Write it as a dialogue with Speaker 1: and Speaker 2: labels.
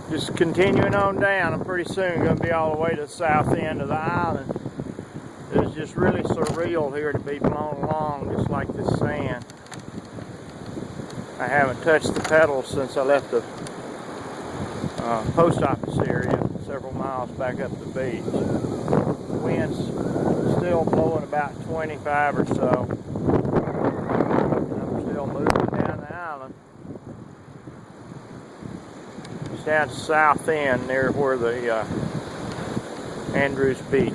Speaker 1: just continuing on down. I'm pretty soon going to be all the way to the south end of the island. It's just really surreal here to be blown along just like this sand. I haven't touched the pedals since I left the post office area several miles back up the beach. The wind's still blowing about 25 or so. I'm still moving down the island. It's down south end near where the Andrews Beach.